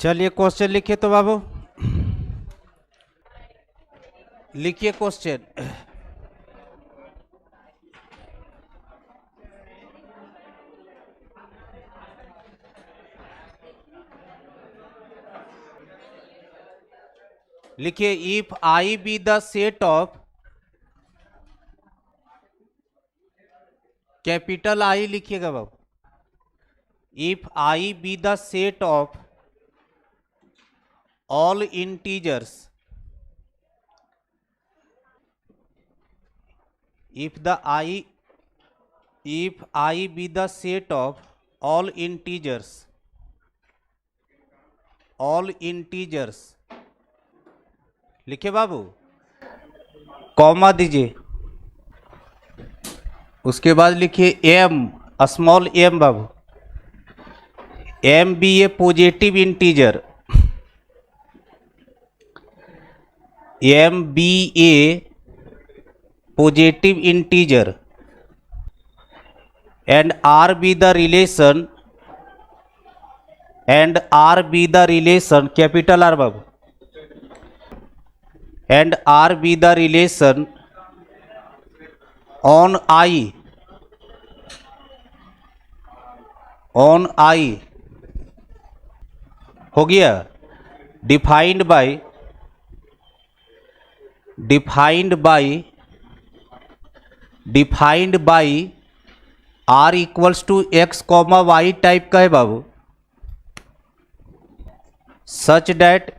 चलिए क्वेश्चन लिखिए तो बाबू, लिखिए क्वेश्चन। लिखिए if I be the set of capital I, लिखिएगा बाबू। If I be the set of all integers, if I be the set of all integers लिखे बाबू, comma दीजिए, उसके बाद लिखिए m स्मॉल m बाबू, m be a positive integer, m be a positive integer and r be the relation capital R Babu, and r be the relation on I हो गया, defined by r equals to x comma Y type का है बाबू, such that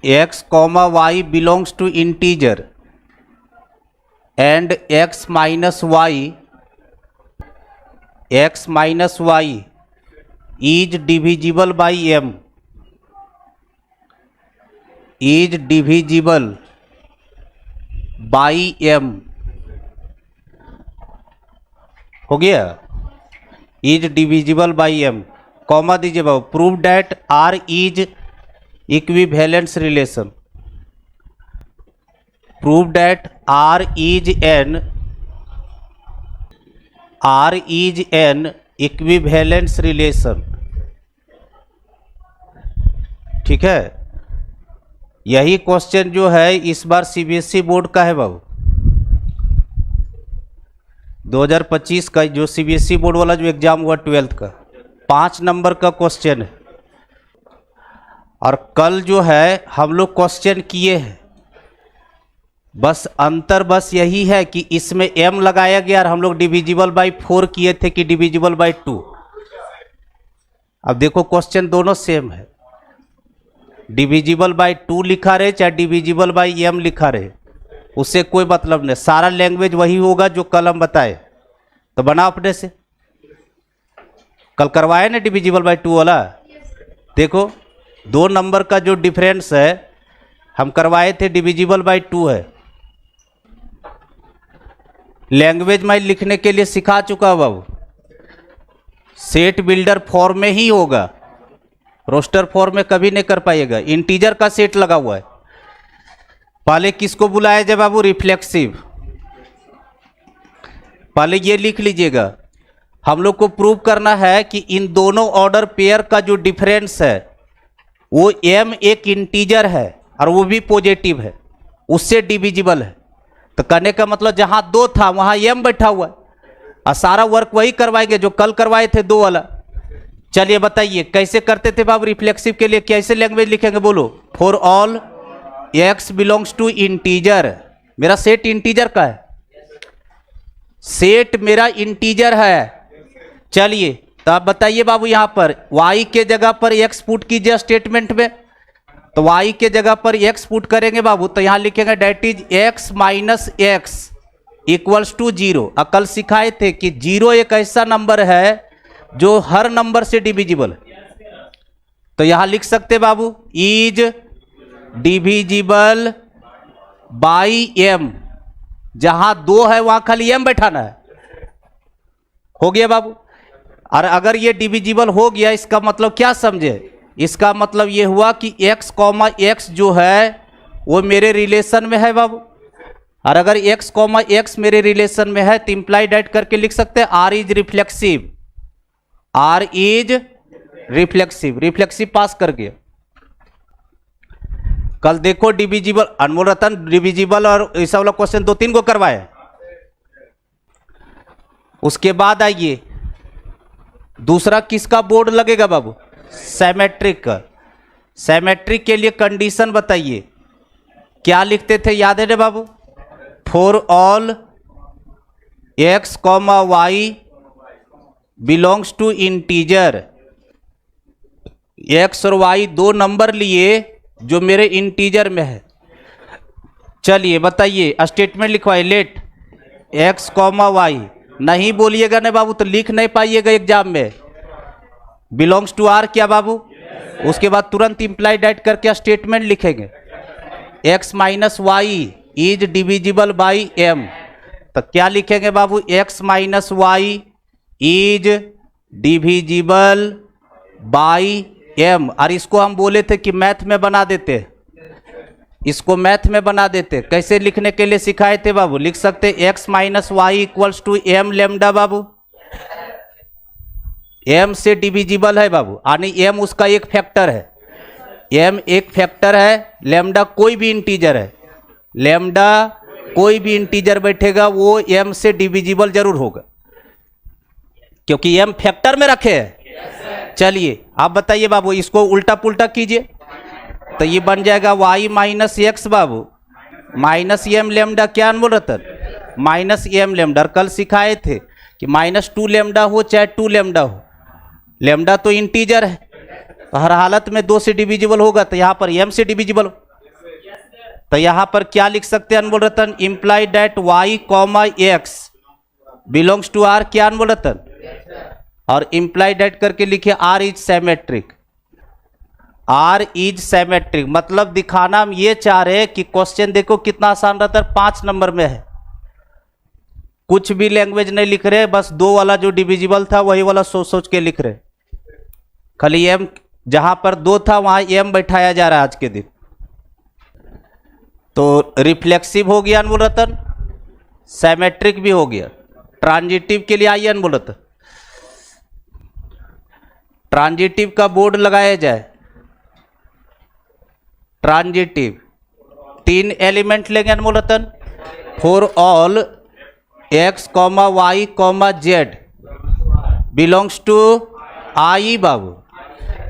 x comma Y belongs to integer and x minus Y is divisible by m, is divisible by m, हो गया, is divisible by m, comma दीजिए बाबू, prove that r is equivalence relation, prove that r is an equivalence relation. ठीक है, यही question जो है इस बार सीबीएसई बोर्ड का है बाबू, 2025 का जो सीबीएसई बोर्ड वाला जो एग्जाम हुआ 12th का, 5 नंबर का क्वेश्चन है। और कल जो है हम लोग क्वेश्चन किए हैं, बस अंतर बस यही है कि इसमें m लगाया गया और हम लोग डिविजिबल बाई 4 किए थे कि डिविजिबल बाई 2। अब देखो क्वेश्चन दोनों सेम है, डिविजिबल बाई 2 लिखा रहे चाहे डिविजिबल बाई m लिखा रहे, उससे कोई मतलब नहीं, सारा लैंग्वेज वही होगा जो कल हम बताए। तो बना अपने से, कल करवाए ना डिविजिबल बाई 2 वाला, देखो 2 नंबर का जो डिफरेंस है हम करवाए थे डिविजिबल बाई 2 है। लैंग्वेज में लिखने के लिए सिखा चुका बाबू, सेट बिल्डर फॉर्म में ही होगा, रोस्टर फॉर्म में कभी नहीं कर पाएगा, इंटीजर का सेट लगा हुआ है। पहले किसको बुलाया जाए बाबू, रिफ्लेक्सिव, पहले ये लिख लीजिएगा। हम लोग को प्रूव करना है कि इन दोनों ऑर्डर पेयर का जो डिफरेंस है वो m एक इंटीजर है और वो भी पॉजिटिव है, उससे डिविजिबल है। तो कहने का मतलब जहां 2 था वहां m बैठा हुआ है, और सारा वर्क वही करवाएंगे जो कल करवाए थे 2 वाला। चलिए बताइए कैसे करते थे बाबू, रिफ्लेक्सिव के लिए कैसे लैंग्वेज लिखेंगे बोलो, for all x belongs to integer, मेरा सेट इंटीजर का है, सेट मेरा इंटीजर है। चलिए तो आप बताइए बाबू, यहां पर y के जगह पर x पुट कीजिए स्टेटमेंट में, तो y के जगह पर x पुट करेंगे बाबू, तो यहां लिखेंगे that is x minus x equals to 0। कल सिखाए थे कि 0 एक ऐसा नंबर है जो हर नंबर से डिविजिबल है, तो यहां लिख सकते बाबू इज डिविजिबल बाई m, जहां 2 है वहां खाली m बैठाना है, हो गया बाबू। और अगर ये डिविजिबल हो गया इसका मतलब क्या समझे, इसका मतलब ये हुआ कि x कॉमा एक्स जो है वो मेरे रिलेशन में है बाबू, और अगर x कॉमा एक्स मेरे रिलेशन में है तो इंप्लाई डैट करके लिख सकते हैं r is reflexive, R is reflexive, reflexive pass कर गया। कल देखो डिविजिबल, अनमोल रतन डिविजिबल और ऐसा वाला क्वेश्चन 2-3 को करवाए। उसके बाद आइए दूसरा किसका बोर्ड लगेगा बाबू? सिमेट्रिक का। सिमेट्रिक के लिए कंडीशन बताइए, क्या लिखते थे याद है रे बाबू? For all X comma Y belongs to integer, X और वाई दो नंबर लिए जो मेरे इंटीजर में है। चलिए बताइए, स्टेटमेंट लिखवाइए, लेट एक्स कॉमा वाई, नहीं बोलिएगा ना बाबू तो लिख नहीं पाइएगा एग्जाम में। बिलोंग्स टू आर क्या बाबू? उसके बाद तुरंत इंप्लाइड एट करके स्टेटमेंट लिखेंगे, X minus Y is divisible by M. तो क्या लिखेंगे बाबू? X minus Y is divisible by m. और इसको हम बोले थे कि मैथ में बना देते, इसको मैथ में बना देते। कैसे लिखने के लिए सिखाए थे बाबू? लिख सकते x minus y equals to m lambda बाबू। एम से डिविजिबल है बाबू, यानी एम उसका एक फैक्टर है, एम एक फैक्टर है, लेमडा कोई भी इंटीजर है, लेमडा कोई भी इंटीजर बैठेगा वो एम से डिविजिबल जरूर होगा, क्योंकि एम फैक्टर में रखे हैं। चलिए आप बताइए बाबू, इसको उल्टा पुल्टा कीजिए तो ये बन जाएगा वाई माइनस एक्स बाबू माइनस एम लेमडा, क्या बोल रहा था? Minus m lambda. कल सिखाए थे कि -2 लेमडा हो चाहे 2 लेमडा हो, लेमडा तो इंटीजर है, तो हर हालत में 2 से डिविजिबल होगा, तो यहाँ पर एम से डिविजिबल हो। तो यहाँ पर क्या लिख सकते हैं अनमोल रतन? Imply that Y comma X belongs to R, क्या अनमोल रतन? और इम्प्लाई डेट करके लिखिए R is symmetric, R is symmetric. मतलब दिखाना हम ये चाह रहे हैं कि क्वेश्चन देखो कितना आसान रहता है, 5 नंबर में है, कुछ भी लैंग्वेज नहीं लिख रहे, बस 2 वाला जो डिविजिबल था वही वाला सोच सोच के लिख रहे, खाली एम जहां पर 2 था वहां एम बैठाया जा रहा है आज के दिन। तो रिफ्लेक्सिव हो गया अनमोल रतन, सिमेट्रिक भी हो गया। ट्रांजिटिव के लिए आइए अनमोल रतन, ट्रांजिटिव का बोर्ड लगाया जाए। ट्रांजिटिव 3 एलिमेंट लेंगे अनमोल रतन, for all X comma Y comma Z belongs to I बाबू,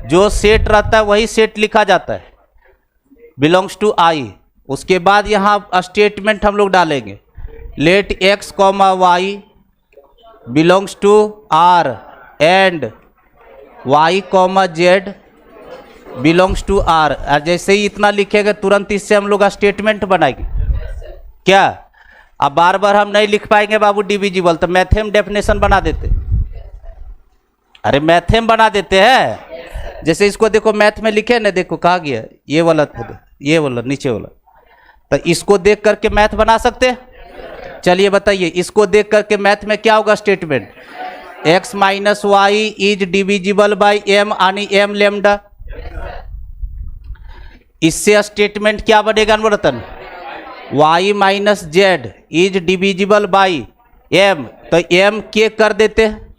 जो सेट रहता है वही सेट लिखा जाता है, बिलोंग्स टू आई। उसके बाद यहाँ स्टेटमेंट हम लोग डालेंगे, let x comma Y belongs to R and y comma Z belongs to R. और जैसे ही इतना लिखेगा तुरंत इससे हम लोग स्टेटमेंट बनाएंगे। क्या अब बार बार हम नहीं लिख पाएंगे बाबू डिविजिबल, तो मैथम डेफिनेशन बना देते, अरे मैथम बना देते हैं। जैसे इसको देखो मैथ में लिखे ना, देखो कहा गया ये वाला था, ये वाला नीचे वाला, तो इसको देख करके मैथ बना सकते हैं। चलिए बताइए, इसको देख करके मैथ में क्या होगा statement? X minus Y is divisible by M यानी एम लेमडा। इससे स्टेटमेंट क्या बनेगा अनमोल रतन? Y minus Z is divisible by M, तो एम के कर देते हैं,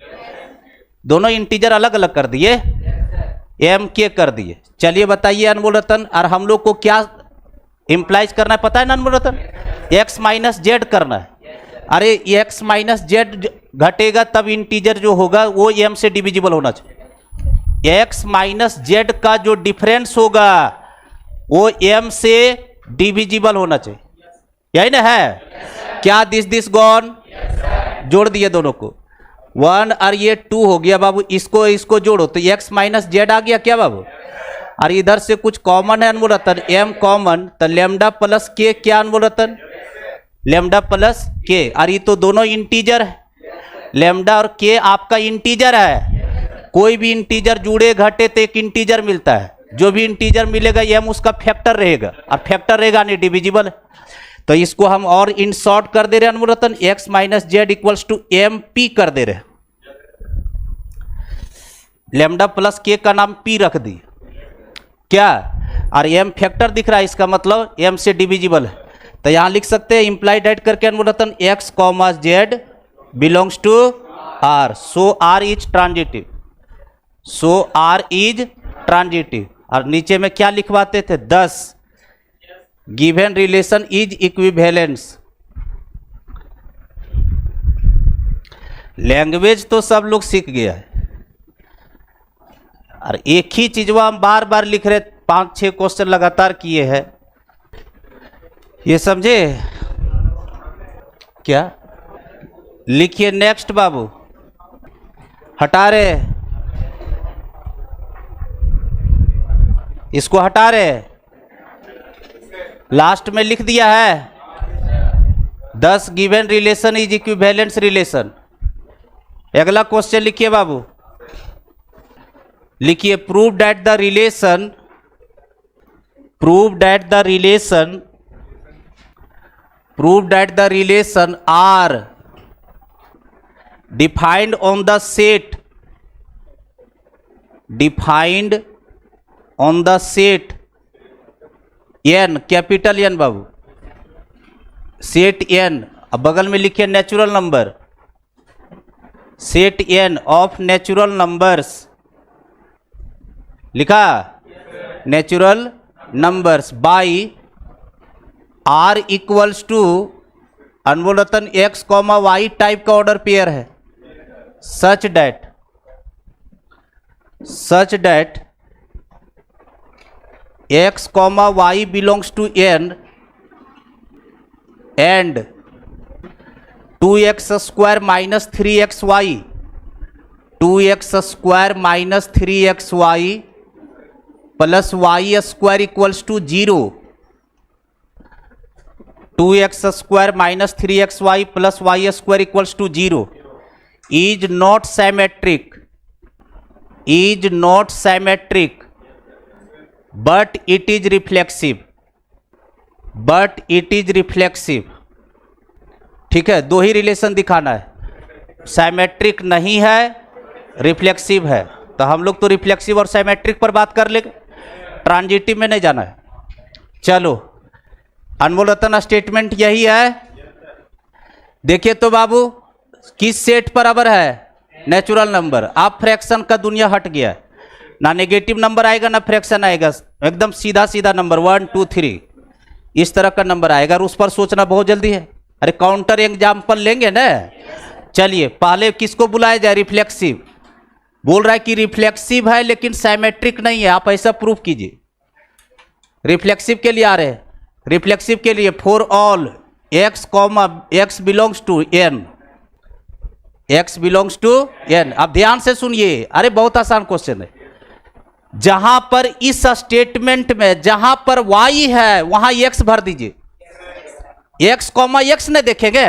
दोनों इंटीजर अलग अलग कर दिए, एम के कर दिए। चलिए बताइए अनमोल रतन, और हम लोग को क्या इंप्लाइज करना है पता है ना अनमोल रतन? एक्स माइनस जेड करना है। अरे एक्स माइनस जेड घटेगा तब इंटीजर जो होगा वो एम से डिविजिबल होना चाहिए। एक्स माइनस जेड का जो डिफरेंस होगा वो एम से डिविजिबल होना चाहिए, यही ना है? क्या दिस गॉन? जोड़ दिए दोनों को, 1 और ये 2 हो गया बाबू, इसको जोड़ो तो एक्स माइनस जेड आ गया क्या बाबू? और इधर से कुछ कॉमन है अनमोल रतन, एम कॉमन, तो लेमडा प्लस के, क्या अनमोल रतन? लेमडा प्लस के। और ये तो दोनों इंटीजर है, लेमडा और के आपका इंटीजर है, कोई भी इंटीजर जुड़े घटे तो एक इंटीजर मिलता है, जो भी इंटीजर मिलेगा एम उसका फैक्टर रहेगा, और फैक्टर रहेगा नहीं डिविजिबल है। तो इसको हम और इन शॉर्ट कर दे रहे हैं अनमोल रतन, X minus Z equals to M P कर दे रहे हैं, लेमडा प्लस के का नाम पी रख दी क्या? और एम फैक्टर दिख रहा है, इसका मतलब एम से डिविजिबल है। तो यहां लिख सकते हैं इंप्लाई डेट करके अनमोल रतन, X comma Z belongs to R, so R is transitive. So R is transitive. और नीचे में क्या लिखवाते थे? 10 given relation is equivalence. Language तो सब लोग सीख गया है, और एक ही चीज हम बार बार लिख रहे, 5-6 क्वेश्चन लगातार किए हैं, ये समझे क्या? लिखिए नेक्स्ट बाबू। हटा रहे, इसको हटा रहे, लास्ट में लिख दिया है 10 given relation is equivalence relation. अगला क्वेश्चन लिखिए बाबू, लिखिए prove that the relation, prove that the relation, prove that the relation R defined on the set, defined on the set N, capital N बाबू, set N. अब बगल में लिखिए natural number, set N of natural numbers, लिखा natural numbers by R equals to अनमोल रतन X comma Y type का order pair है, such that x comma Y belongs to n and 2x square minus 3xy, 2x square minus 3xy plus y square equals to 0, 2x square minus 3xy plus y square equals to 0 is not symmetric, is not symmetric but it is reflexive, but it is reflexive। ठीक है, दो ही relation दिखाना है, symmetric नहीं है, reflexive है। तो हम लोग तो रिफ्लेक्सिव और सिमेट्रिक पर बात कर लेंगे, ट्रांजिटिव में नहीं जाना है। चलो, अनमोल रतन स्टेटमेंट यही है। देखिए तो बाबू, किस सेट पर अबर है? Natural number. अब फ्रैक्शन का दुनिया हट गया है, ना नेगेटिव नंबर आएगा ना फ्रैक्शन आएगा, एकदम सीधा सीधा नंबर 1 2 3 इस तरह का नंबर आएगा, और उस पर सोचना बहुत जल्दी है। अरे काउंटर एग्जाम्पल लेंगे ना। चलिए पहले किसको बुलाया जाए? रिफ्लेक्सिव। बोल रहा है कि रिफ्लेक्सिव है लेकिन सिमेट्रिक नहीं है, आप ऐसा प्रूफ कीजिए। रिफ्लेक्सिव के लिए आ रहे हैं, रिफ्लेक्सिव के लिए for all x comma x belongs to n, x belongs to n। अब ध्यान से सुनिए, अरे बहुत आसान क्वेश्चन है। जहां पर इस स्टेटमेंट में जहां पर y है वहां x भर दीजिए, x कॉमा x ने देखेंगे,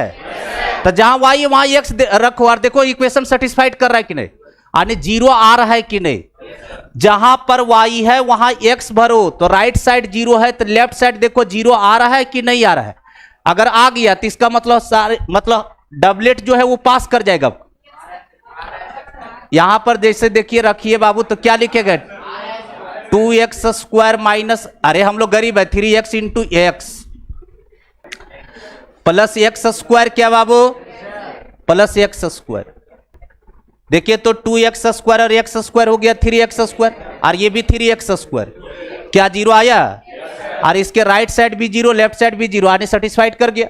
तो जहां y है वहां x रखो, और देखो इक्वेशन सेटिस्फाइड कर रहा है कि नहीं, यानी 0 आ रहा है कि नहीं। जहां पर y है वहां x भरो, तो राइट साइड 0 है तो लेफ्ट साइड देखो 0 आ रहा है कि नहीं आ रहा है। अगर आ गया तो इसका मतलब डबलेट जो है वो पास कर जाएगा। यहां पर जैसे देखिए रखिए बाबू, तो क्या लिखेगा? 2x स्क्वायर माइनस, अरे हम लोग गरीब है, 3x into x plus x square, क्या बाबू? Plus x square. देखिए तो 2x स्क्वायर और x स्क्वायर हो गया 3x स्क्वायर, और ये भी 3x स्क्वायर। क्या 0 आया? और इसके राइट साइड भी 0, लेफ्ट साइड भी 0, आने सेटिस्फाइड कर गया।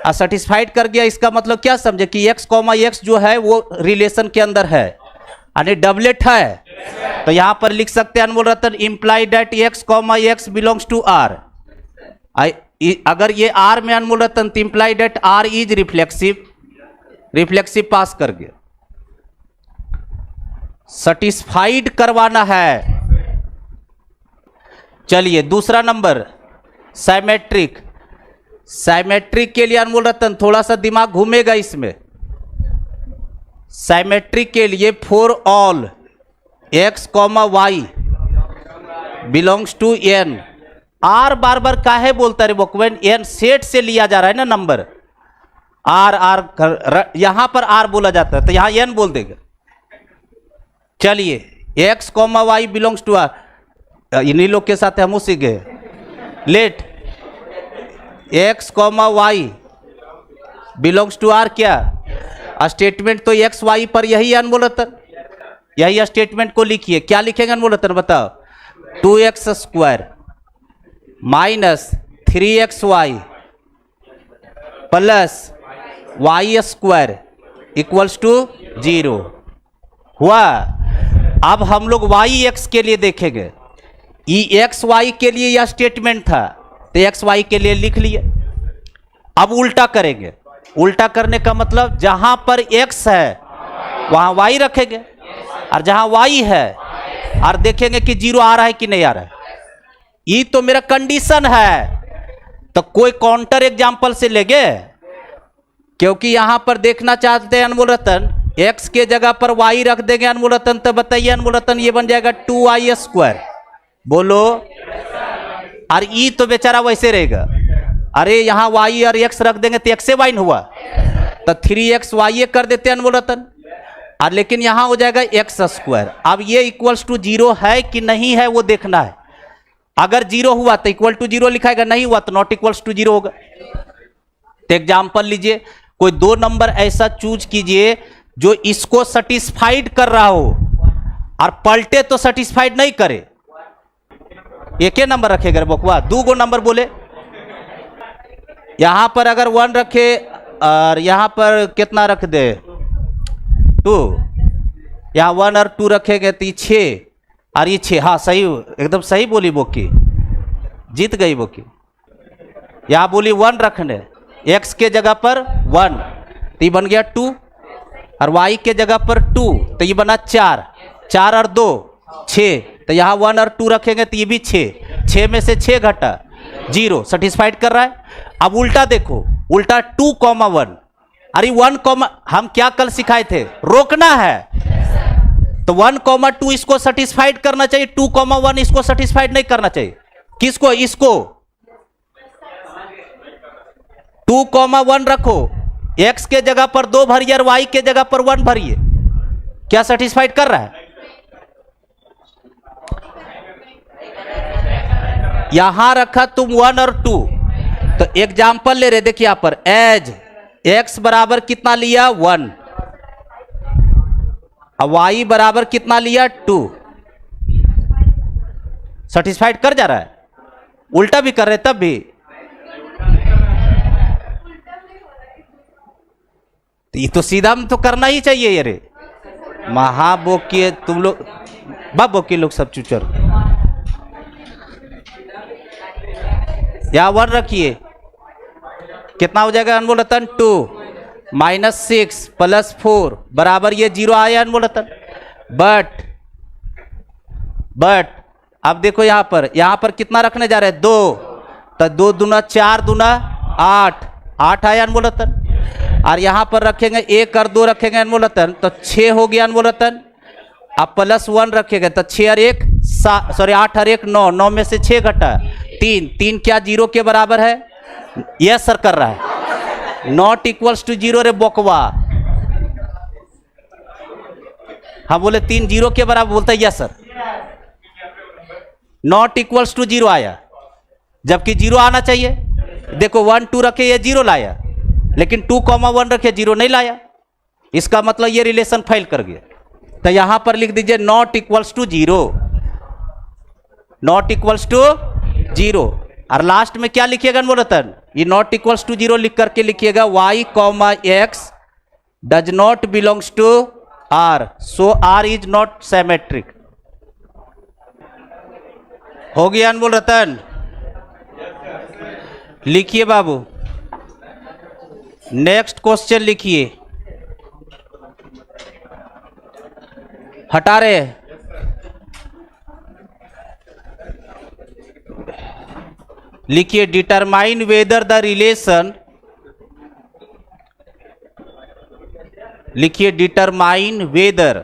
और सेटिस्फाइड कर गया, इसका मतलब क्या समझे कि x कॉमा x जो है वो रिलेशन के अंदर है, यानी डबलेट है। तो यहां पर लिख सकते हैं अनमोल रतन imply that x comma x belongs to r। अगर ये r में अनमोल रतन तो imply that r is reflexive, reflexive pass कर गया। सेटिस्फाइड करवाना है। चलिए दूसरा नंबर सिमेट्रिक। सिमेट्रिक के लिए अनमोल रतन थोड़ा सा दिमाग घूमेगा इसमें। सिमेट्रिक के लिए for all x comma Y belongs to n, R बार बार काहे बोलता है वोकवेन? n सेट से लिया जा रहा है ना नंबर, आर यहां पर आर बोला जाता है तो यहां n बोल देगा। चलिए x comma Y belongs to R, इन्हीं लोग के साथ हम उसी गए। Let x comma Y belongs to R, क्या स्टेटमेंट तो एक्स वाई पर यही अनमोल रतन, यही स्टेटमेंट को लिखिए। क्या लिखेंगे अनमोल रतन बताओ? 2x² minus 3xy plus y² equals to 0 हुआ। अब हम लोग yx के लिए देखेंगे। xy के लिए यह स्टेटमेंट था, तो xy के लिए लिख लिए। अब उल्टा करेंगे। उल्टा करने का मतलब जहां पर x है वहां y रखेंगे, और जहां y है और देखेंगे कि 0 आ रहा है कि नहीं आ रहा है। ये तो मेरा कंडीशन है, तो कोई काउंटर एग्जाम्पल से लेंगे, क्योंकि यहां पर देखना चाहते हैं अनमोल रतन x के जगह पर y रख देंगे अनमोल रतन, तो बताइए अनमोल रतन ये बन जाएगा 2y²। बोलो। और ई तो बेचारा वैसे रहेगा। अरे यहां y और x रख देंगे तो x से y हुआ, तो 3xy कर देते हैं अनमोल रतन, और लेकिन यहां हो जाएगा x²। अब ये इक्वल्स टू 0 है कि नहीं है वो देखना है। अगर 0 हुआ तो इक्वल टू 0 लिखाएगा, नहीं हुआ तो नॉट इक्वल्स टू 0 होगा। तो एग्जाम्पल लीजिए, कोई 2 नंबर ऐसा चूज कीजिए जो इसको सेटिस्फाइड कर रहा हो और पलटे तो सेटिस्फाइड नहीं करे। एक ही नंबर रखेगा बकुआ, 2 नंबर बोले। यहां पर अगर 1 रखे और यहां पर कितना रख दे 2, यहां 1 और 2 रखेंगे तो 6 और ये 6। हाँ सही, एकदम सही बोली बोकी, जीत गई बोकी। यहां बोली 1 रखने, x के जगह पर 1 तो ये बन गया 2, और y के जगह पर 2 तो ये बना 4, 4 और 2 6, तो यहाँ 1 और 2 रखेंगे तो ये भी 6, 6 में से 6 घटा 0, सेटिस्फाइड कर रहा है। अब उल्टा देखो, उल्टा 2,1, अरे 1, हम क्या कल सिखाए थे, रोकना है। तो 1,2 इसको सेटिस्फाइड करना चाहिए, 2,1 इसको सेटिस्फाइड नहीं करना चाहिए। किसको? इसको। 2,1 रखो, x के जगह पर 2 भरिए और y के जगह पर 1 भरिए, क्या सेटिस्फाइड कर रहा है? यहां रखा तुम 1 और 2, तो एग्जाम्पल ले रहे, देखिए यहां पर एज x बराबर कितना लिया 1, और y बराबर कितना लिया 2, सेटिस्फाइड कर जा रहा है। उल्टा भी कर रहे तब भी, ये तो सीधा में तो करना ही चाहिए। ये रे महाबोकी तुम लोग, बाबोकी लोग सब चूचर। यहां 1 रखिए, कितना हो जाएगा अनमोल रतन 2 माइनस 6 प्लस 4 बराबर ये 0 आया अनमोल रतन। बट अब देखो यहां पर कितना रखने जा रहे हैं 2, तो 2 दूना 4 दूना 8 आया अनमोल रतन। और यहां पर रखेंगे 1 और 2 रखेंगे अनमोल रतन, तो 6 हो गया अनमोल रतन। अब प्लस 1 रखेंगे तो 6 और 1 सॉरी 8 और 1 9, 9 में से 6 घटा 3, 3 क्या 0 के बराबर है? यस सर कर रहा है, नॉट इक्वल्स टू 0 रे बोकवा। हम बोले 3 0 के बराबर, बोलता है yes sir, not equals to 0 आया, जबकि 0 आना चाहिए। देखो 1 2 रखे ये 0 लाया, लेकिन 2,1 रखे 0 नहीं लाया, इसका मतलब ये रिलेशन फेल कर गया। तो यहां पर लिख दीजिए not equals to 0, not equals to 0। और लास्ट में क्या लिखिएगा अनमोल रतन? ये नॉट इक्वल्स टू 0 लिख करके लिखिएगा y, x does not belongs to r, so r is not symmetric. हो गया अनमोल रतन? लिखिए बाबू, नेक्स्ट क्वेश्चन लिखिए। हटा रहे, लिखिए डिटरमाइन वेदर द रिलेशन, लिखिए डिटरमाइन वेदर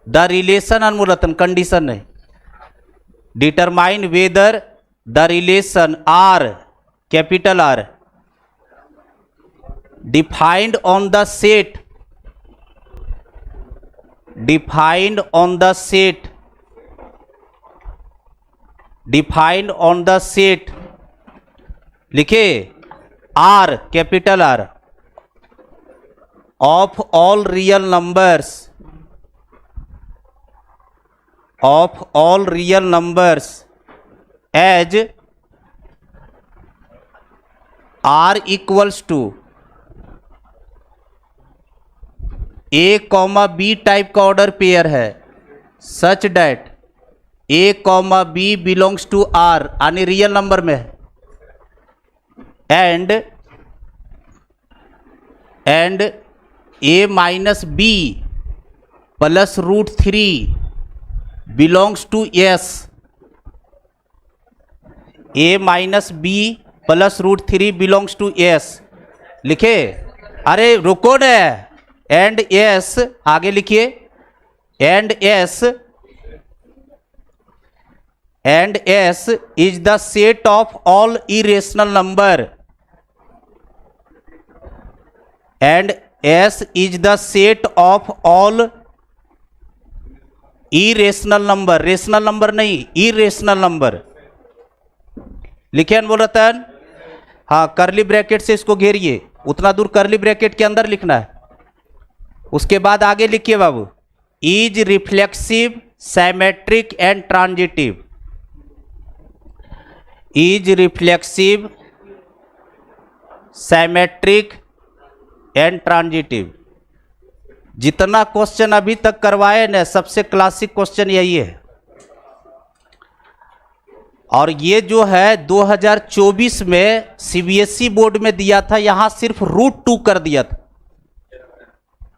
द रिलेशन अनमोल रतन, कंडीशन नहीं, determine whether the relation R, capital R, defined on the set, defined on the set, defined on the set, लिखे R capital R of all real numbers as R equals to a comma b type का order pair है, such that a comma B belongs to R, यानी real number में है, and a minus B plus root 3 belongs to S, a minus B plus root 3 belongs to S लिखे। अरे रुको न, and S आगे लिखिए, and S is the set of all irrational number, and S is the set of all irrational number, rational number नहीं, irrational number लिखे अनमोल रतन। हाँ, करली ब्रैकेट से इसको घेरिए, उतना दूर करली ब्रैकेट के अंदर लिखना है। उसके बाद आगे लिखिए बाबू, is reflexive symmetric and transitive, is reflexive symmetric and transitive. जितना क्वेश्चन अभी तक करवाए ना, सबसे क्लासिक क्वेश्चन यही है। और ये जो है 2024 में सीबीएसई बोर्ड में दिया था, यहां सिर्फ √2 कर दिया था।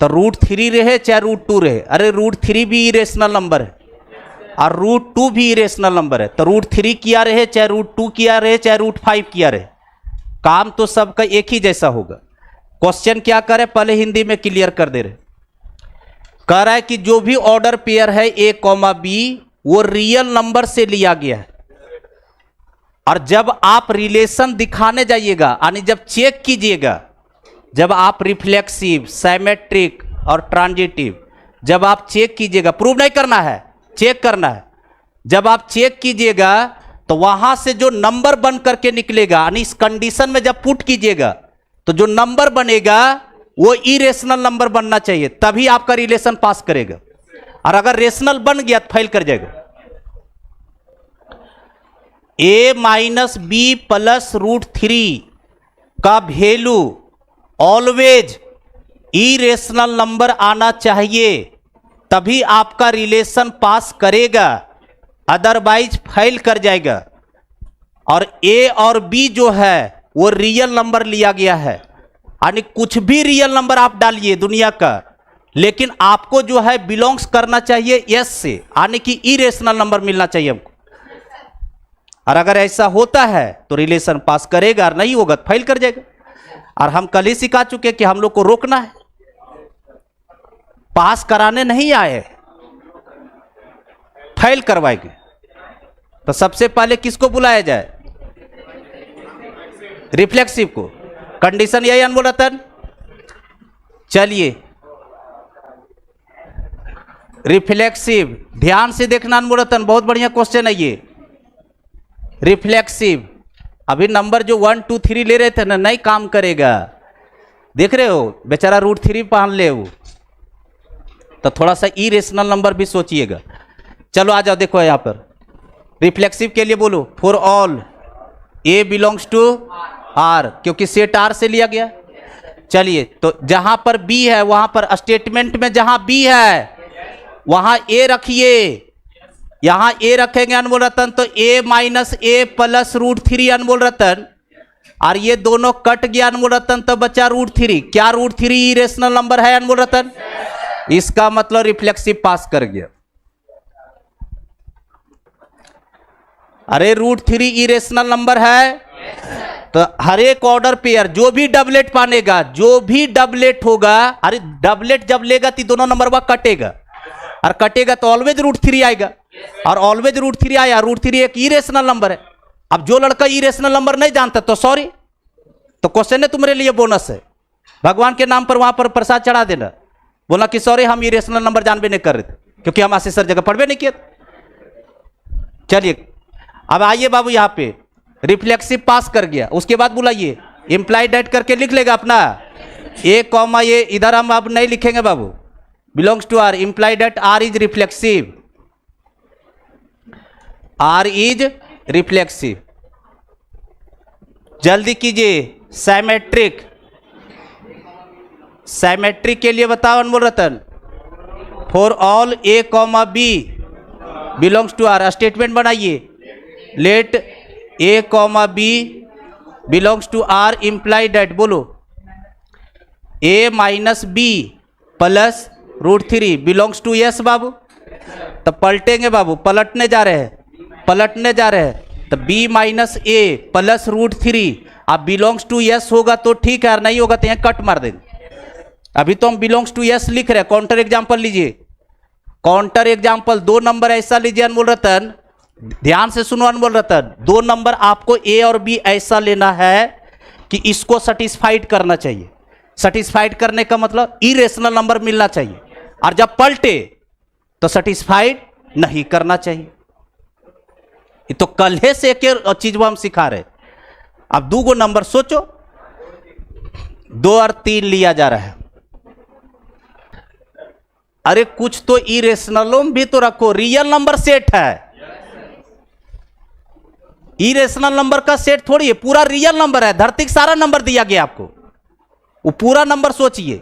तो √3 रहे चाहे √2 रहे, अरे √3 भी इरेशनल नंबर है और √2 भी इरेशनल नंबर है। तो √3 किया रहे चाहे √2 किया रहे चाहे √5 किया रहे, काम तो सबका एक ही जैसा होगा। क्वेश्चन क्या करे पहले हिंदी में क्लियर कर दे रहे। कह रहा है कि जो भी ऑर्डर पेयर है ए कॉमा बी वो रियल नंबर से लिया गया है, और जब आप रिलेशन दिखाने जाइएगा, यानी जब चेक कीजिएगा, जब आप रिफ्लेक्सिव सिमेट्रिक और ट्रांजिटिव जब आप चेक कीजिएगा, प्रूव नहीं करना है, चेक करना है। जब आप चेक कीजिएगा तो वहां से जो नंबर बन करके निकलेगा, यानी इस कंडीशन में जब पुट कीजिएगा तो जो नंबर बनेगा वो इरेशनल नंबर बनना चाहिए, तभी आपका रिलेशन पास करेगा। और अगर रेशनल बन गया तो फेल कर जाएगा। ए माइनस बी प्लस √3 का वैल्यू ऑलवेज इरेशनल नंबर आना चाहिए, तभी आपका रिलेशन पास करेगा, अदरवाइज फेल कर जाएगा। और ए और बी जो है वो रियल नंबर लिया गया है, यानी कुछ भी रियल नंबर आप डालिए दुनिया का, लेकिन आपको जो है बिलोंग्स करना चाहिए एस से, यानी कि इरेशनल नंबर मिलना चाहिए हमको। और अगर ऐसा होता है तो रिलेशन पास करेगा, और नहीं होगा तो फेल कर जाएगा। और हम कल ही सिखा चुके कि हम लोग को रोकना है, पास कराने नहीं आए, फेल करवाएंगे। तो सबसे पहले किसको बुलाया जाए? रिफ्लेक्सिव को। कंडीशन यही अनमोल रतन। चलिए रिफ्लेक्सिव, ध्यान से देखना अनमोल रतन, बहुत बढ़िया क्वेश्चन है ये। रिफ्लेक्सिव, अभी नंबर जो 1 2 3 ले रहे थे ना, नहीं काम करेगा। देख रहे हो बेचारा √3 पहन ले वो, तो थोड़ा सा इरेशनल नंबर भी सोचिएगा। चलो आ जाओ, देखो यहां पर रिफ्लेक्सिव के लिए बोलो, for all a belongs to R, क्योंकि सेट आर से लिया गया। चलिए, तो जहां पर बी है वहां पर स्टेटमेंट में जहां बी है वहां ए रखिए, यहां ए रखेंगे अनमोल रतन, तो ए माइनस ए प्लस √3 अनमोल रतन, और ये दोनों कट गया अनमोल रतन, तो बचा √3। क्या √3 इरेशनल नंबर है अनमोल रतन? इसका मतलब रिफ्लेक्सिव पास कर गया। अरे √3 इरेशनल नंबर है, तो हर एक ऑर्डर पेयर जो भी डबलेट पानेगा, जो भी डबलेट होगा, अरे डबलेट जब लेगा तो दोनों नंबर वह कटेगा, और कटेगा तो ऑलवेज √3 आएगा, और ऑलवेज √3 आया। √3 एक इरेशनल नंबर है। अब जो लड़का इरेशनल नंबर नहीं जानता तो सॉरी, तो क्वेश्चन है तुम्हारे लिए बोनस है, भगवान के नाम पर वहां पर प्रसाद चढ़ा देना, बोला कि सॉरी हम इरेशनल नंबर जानबे नहीं कर रहे थे, क्योंकि हम आशीष सर जगह पढ़वे नहीं किए। चलिए अब आइए बाबू, यहां पे रिफ्लेक्सिव पास कर गया, उसके बाद बुलाइए, इंप्लाइड डेट करके लिख लेगा अपना, ए कॉमा ए इधर हम अब नहीं लिखेंगे बाबू, belongs to R, imply that R is reflexive, R is reflexive. जल्दी कीजिए, साइमेट्रिक, साइमेट्रिक के लिए बताओ अनमोल रतन। For all A comma B belongs to R, statement बनाइए। Let A comma B belongs to R imply that, बोलो A minus B plus root three belongs to yes बाबू। तो पलटेंगे बाबू, पलटने जा रहे हैं, पलटने जा रहे हैं। तो बी माइनस ए प्लस रूट थ्री, अब बिलोंग्स टू यस होगा तो ठीक है, नहीं होगा तो यहाँ कट मार देंगे। अभी तो हम बिलोंग्स टू यस लिख रहे हैं। काउंटर एग्जाम्पल लीजिए, काउंटर एग्जाम्पल 2 नंबर ऐसा लीजिए अनमोल रतन, ध्यान से सुनो अनमोल रतन। 2 नंबर आपको ए और बी ऐसा लेना है कि इसको सेटिस्फाइड करना चाहिए। सेटिस्फाइड करने का मतलब इरेशनल नंबर मिलना चाहिए, और जब पलटे तो सेटिस्फाइड नहीं करना चाहिए। ये तो कल से एक चीज वो हम सिखा रहे। अब 2 नंबर सोचो, 2 और 3 लिया जा रहा है। अरे कुछ तो इरेशनलों भी तो रखो, रियल नंबर सेट है। इरेशनल नंबर का सेट थोड़ी है, पूरा रियल नंबर है। धरती का सारा नंबर दिया गया आपको, वो पूरा नंबर सोचिए।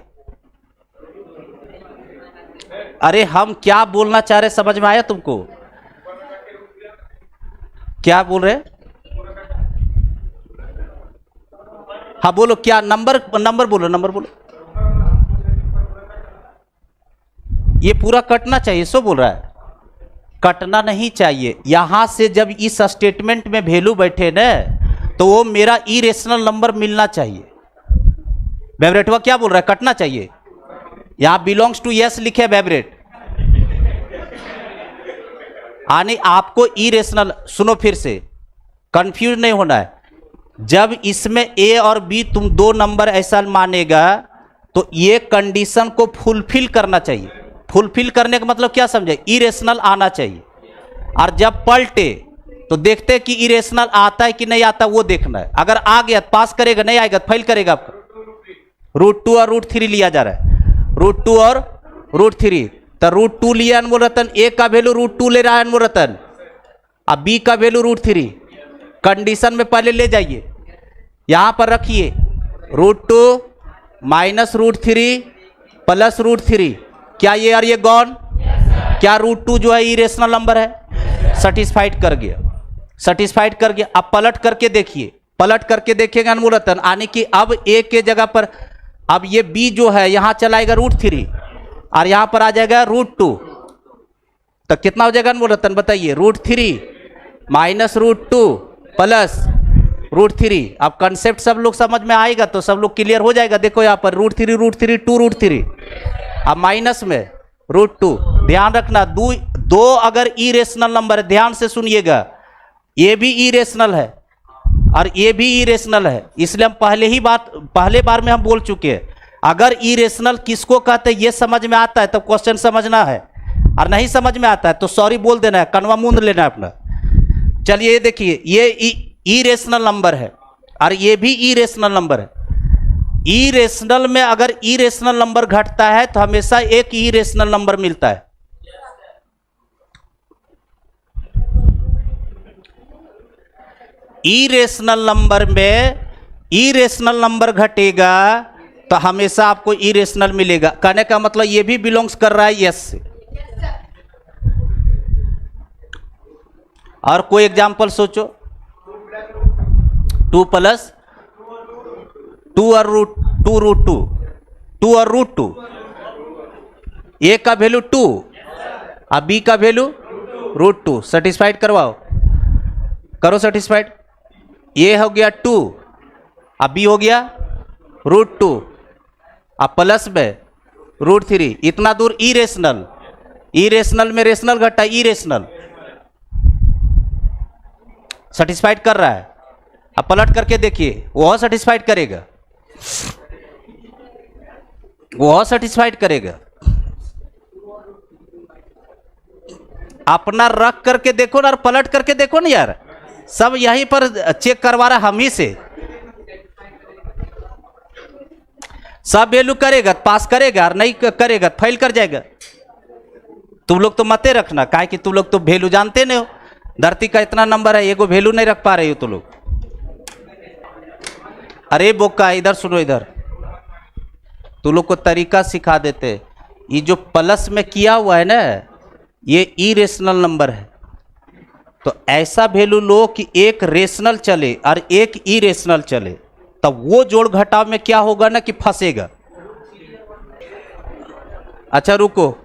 अरे हम क्या बोलना चाह रहे, समझ में आया तुमको? क्या बोल रहे? हाँ बोलो, क्या नंबर, नंबर बोलो, नंबर बोलो। ये पूरा कटना चाहिए, सो बोल रहा है, कटना नहीं चाहिए। यहां से जब इस स्टेटमेंट में वैल्यू बैठे ना, तो वो मेरा इरेशनल नंबर मिलना चाहिए। बेवरेटवा क्या बोल रहा है, कटना चाहिए। यहां बिलोंग्स टू यस लिखे बेवरेट, यानी आपको इरेशनल, सुनो फिर से, कंफ्यूज नहीं होना है। जब इसमें ए और बी तुम 2 नंबर ऐसा मानेगा, तो ये कंडीशन को फुलफिल करना चाहिए। फुलफिल करने का मतलब क्या समझे, इरेशनल आना चाहिए। और जब पलटे तो देखते हैं कि इरेशनल आता है कि नहीं आता, वो देखना है। अगर आ गया तो पास करेगा, नहीं आएगा तो फेल करेगा आपका। √2 और √3 लिया जा रहा है, √2 और √3। तो √2 लिया अनमोल रतन, ए का वैल्यू √2 ले रहा है अनमोल रतन, अब बी का वैल्यू √3। कंडीशन में पहले ले जाइए, यहां पर रखिए √2 माइनस √3 प्लस √3। क्या ये और ये गॉन? क्या √2 जो है इरेशनल नंबर है? सेटिस्फाइड कर गया, सेटिस्फाइड कर गया। अब पलट करके देखिए, पलट करके देखेंगे अनमोल रतन, यानी कि अब ए के जगह पर अब ये बी जो है यहां चलाएगा √3 और यहां पर आ जाएगा √2। तो कितना हो जाएगा अनमोल रतन बताइए? √3 माइनस √2 प्लस √3। अब कंसेप्ट सब लोग समझ में आएगा तो सब लोग क्लियर हो जाएगा। देखो यहां पर √3 √3 2 √3, अब माइनस में √2। ध्यान रखना, दो अगर इरेशनल नंबर है, ध्यान से सुनिएगा, ये भी इरेशनल है और ये भी इरेशनल है। इसलिए हम पहले बार में हम बोल चुके हैं, अगर इरेशनल किसको कहते हैं ये समझ में आता है तो क्वेश्चन समझना है, और नहीं समझ में आता है तो सॉरी बोल देना है, कनवा मूंद लेना है अपना। चलिए ये देखिए, ये इरेशनल नंबर है और ये भी इरेशनल नंबर है। इरेशनल में अगर इरेशनल नंबर घटता है तो हमेशा एक इरेशनल नंबर मिलता है। इरेशनल नंबर में इरेशनल नंबर घटेगा तो हमेशा आपको इरेशनल मिलेगा। कहने का मतलब ये भी बिलोंग्स कर रहा है यस से। और कोई एग्जांपल सोचो, 2 प्लस 2 और √2 2 और √2, ए का वैल्यू 2 और बी का वैल्यू √2। सेटिस्फाइड करवाओ, करो सेटिस्फाइड। ए हो गया 2 और बी हो गया √2 और प्लस में √3। इतना दूर इरेशनल, इरेशनल में रेशनल घटा, इरेशनल सेटिस्फाइड कर रहा है। अब पलट करके देखिए, वह सेटिस्फाइड करेगा, वह सेटिस्फाइड करेगा। अपना रख करके देखो ना और पलट करके देखो ना यार, सब यहीं पर चेक करवा रहा हम ही से। सब वैल्यू करेगा पास करेगा, और नहीं करेगा फेल कर जाएगा। तुम लोग तो मते रखना, काहे कि तुम लोग तो वैल्यू जानते नहीं हो। धरती का इतना नंबर है, एगो वैल्यू नहीं रख पा रहे हो तुम लोग। अरे बोका इधर सुनो, इधर तुम लोग को तरीका सिखा देते। ये जो प्लस में किया हुआ है ना, ये इरेशनल नंबर है। तो ऐसा वैल्यू लो कि एक रेशनल चले और एक इरेशनल चले, तब वो जोड़ घटाव में क्या होगा ना कि फंसेगा। अच्छा रुको,